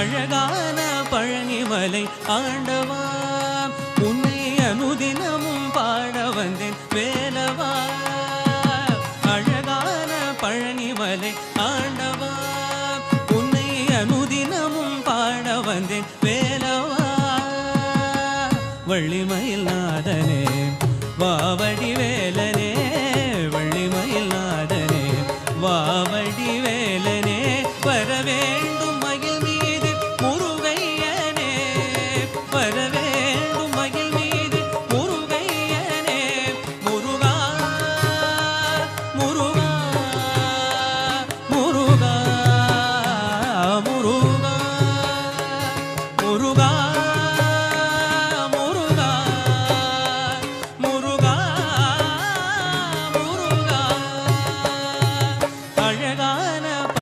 அழகான பழனிமலை ஆண்டவா உன்னை அனுதினமும் பாட வந்தேன் வேலவா அழகான பழனிமலை ஆண்டவா உன்னை அனுதினமும் பாட வந்தேன் வேலவா வள்ளிமயில் நாதனே வாவடி